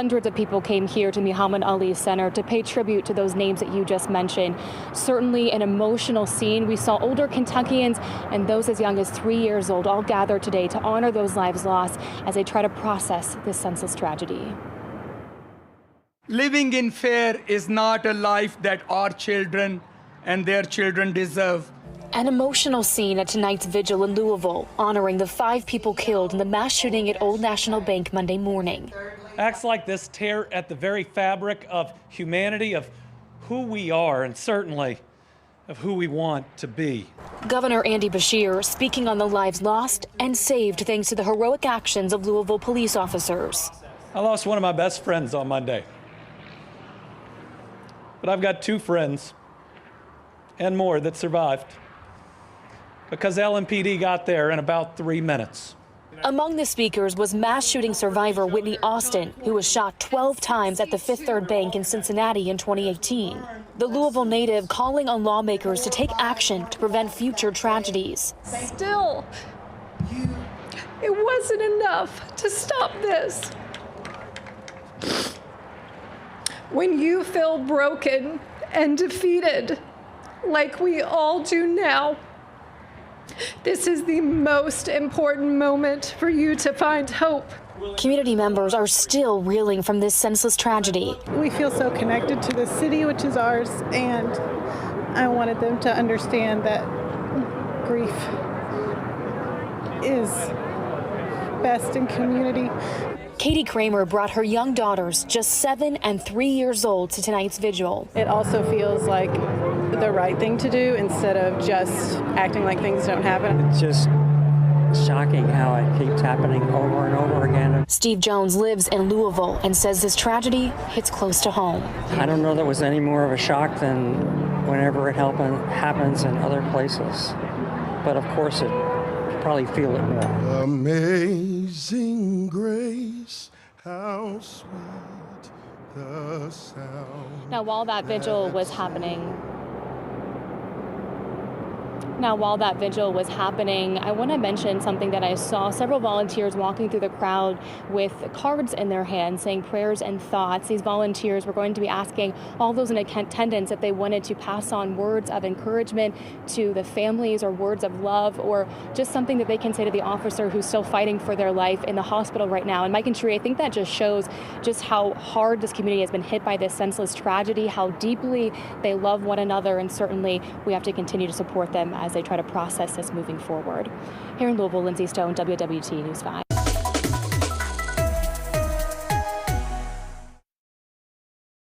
Hundreds of people came here to Muhammad Ali Center to pay tribute to those names that you just mentioned. Certainly an emotional scene. We saw older Kentuckians and those as young as 3 years old all gathered today to honor those lives lost as they try to process this senseless tragedy. Living in fear is not a life that our children and their children deserve. An emotional scene at tonight's vigil in Louisville, honoring the 5 people killed in the mass shooting at Old National Bank Monday morning. Acts like this tear at the very fabric of humanity, of who we are, and certainly of who we want to be. Governor Andy Beshear speaking on the lives lost and saved thanks to the heroic actions of Louisville police officers. I lost one of my best friends on Monday, but I've got 2 friends and more that survived because LMPD got there in about 3 minutes. Among the speakers was mass shooting survivor Whitney Austin, who was shot 12 times at the Fifth Third Bank in Cincinnati in 2018. The Louisville native calling on lawmakers to take action to prevent future tragedies. Still, it wasn't enough to stop this. When you feel broken and defeated, like we all do now, this is the most important moment for you to find hope. Community members are still reeling from this senseless tragedy. We feel so connected to the city, which is ours, and I wanted them to understand that grief is best in community. Katie Kramer brought her young daughters, just 7 and 3 years old, to tonight's vigil. It also feels like the right thing to do instead of just acting like things don't happen. It's just shocking how it keeps happening over and over again. Steve Jones lives in Louisville and says this tragedy hits close to home. I don't know that it was any more of a shock than whenever it happens in other places. But of course, you probably feel it more. Amazing grace, how sweet the sound. Now, while that vigil was happening, I want to mention something that I saw. Several volunteers walking through the crowd with cards in their hands saying prayers and thoughts. These volunteers were going to be asking all those in attendance if they wanted to pass on words of encouragement to the families or words of love or just something that they can say to the officer who's still fighting for their life in the hospital right now. And Mike and Sheree, I think that just shows just how hard this community has been hit by this senseless tragedy, how deeply they love one another, and certainly we have to continue to support them as they try to process this moving forward. Here in Louisville, Lindsay Stone, WWT News 5.